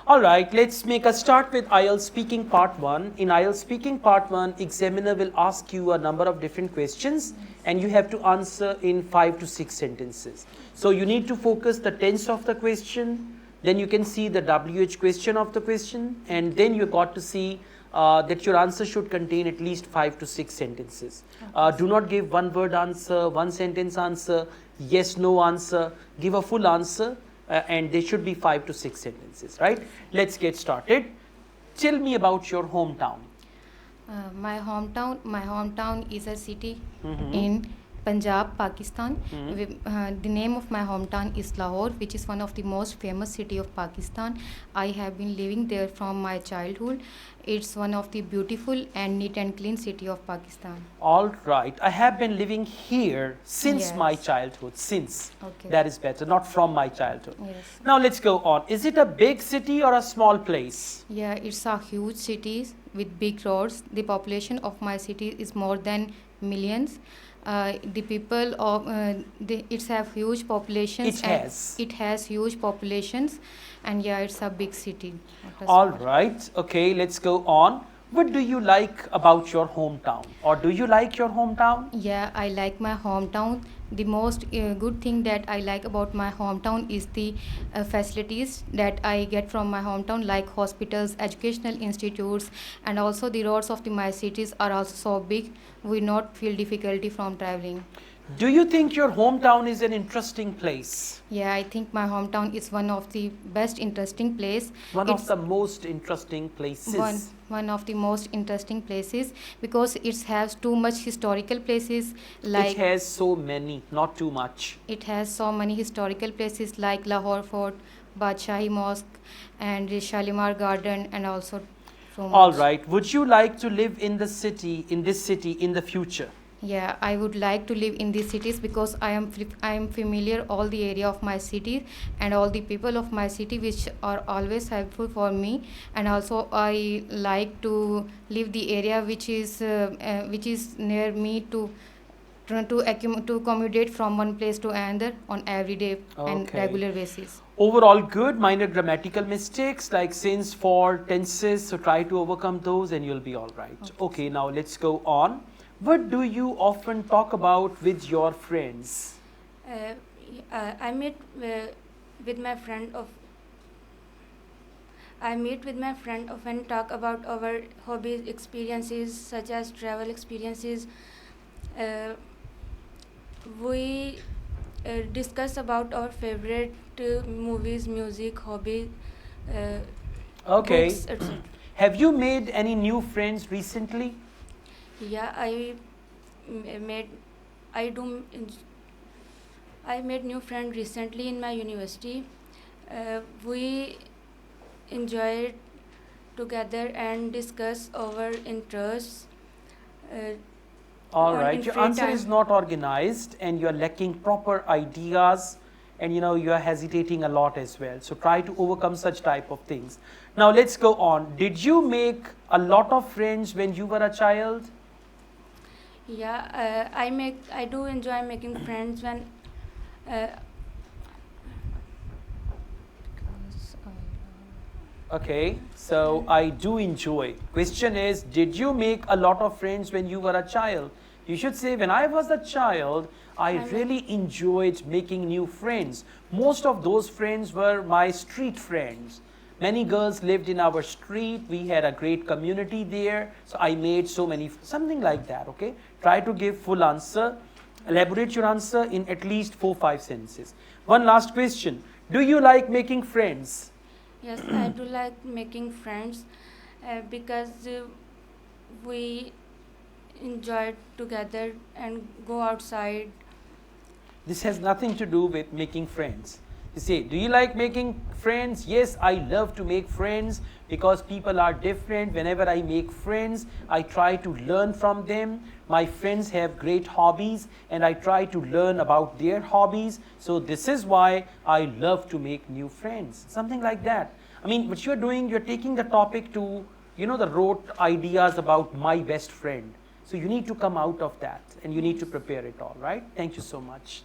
All right, let's make a start with IELTS speaking part 1. In IELTS speaking part 1, examiner will ask you a number of different questions and you have to answer in 5 to 6 sentences. So you need to focus the tense of the question, then you can see the WH question of the question, and then you got to see that your answer should contain at least 5 to 6 sentences. Do not give one word answer, one sentence answer, yes, no answer. Give a full answer. And there should be 5 to 6 sentences, right? Let's get started. Tell me about your hometown. My hometown is a city in Punjab, Pakistan. The name of my hometown is Lahore, which is one of the most famous city of Pakistan. I have been living there from my childhood. It's one of the beautiful and neat and clean city of Pakistan. All right. I have been living here since Yes. my childhood. Since. Okay. That is better, not from my childhood. Yes. Now let's go on. Is it a big city or a small place? Yeah, it's a huge city with big roads. The population of my city is more than millions. The people of it's have huge populations. It has huge populations, and yeah, it's a big city. All right. Okay, let's go on. What do you like about your hometown? Or do you like your hometown? Yeah, I like my hometown. The most good thing that I like about my hometown is the facilities that I get from my hometown, like hospitals, educational institutes, and also the roads of my cities are also so big. We not feel difficulty from traveling. Do you think your hometown is an interesting place? Yeah, I think my hometown is one of the best interesting place. One of the most interesting places. One of the most interesting places because it has too much historical places like it has so many, not too much. It has so many historical places like Lahore Fort, Badshahi Mosque, and Shalimar Garden, and also so much. All right. Would you like to live in this city in the future? Yeah, I would like to live in these cities because I am familiar all the area of my city and all the people of my city, which are always helpful for me. And also I like to live the area which is near me to accommodate from one place to another on everyday and regular basis. Overall good. Minor grammatical mistakes like since, for, tenses. So try to overcome those and you'll be all right. Okay, now let's go on. What do you often talk about with your friends? I meet with my friend often talk about our hobbies, experiences such as travel experiences. We discuss about our favorite movies, music, hobbies. Okay. Books, etc. Have you made any new friends recently? Yeah, I made new friend recently in my university. We enjoyed together and discuss our interests. All right. Your answer is not organized and you're lacking proper ideas, and you are hesitating a lot as well. So try to overcome such type of things. Now let's go on. Did you make a lot of friends when you were a child? Yeah, I do enjoy making friends when Okay, so I do enjoy. Question is, did you make a lot of friends when you were a child? You should say, when I was a child, I really enjoyed making new friends. Most of those friends were my street friends. Many girls lived in our street. We had a great community there. So I made so many, something like that, okay? Try to give full answer. Elaborate your answer in at least 4-5 sentences. One last question. Do you like making friends? Yes, I do like making friends because we enjoy together and go outside. This has nothing to do with making friends. You say, do you like making friends? Yes, I love to make friends because people are different. Whenever I make friends, I try to learn from them. My friends have great hobbies and I try to learn about their hobbies. So this is why I love to make new friends. Something like that. I mean, what you're doing, you're taking the topic to, the rote ideas about my best friend. So you need to come out of that and you need to prepare it all, right? Thank you so much.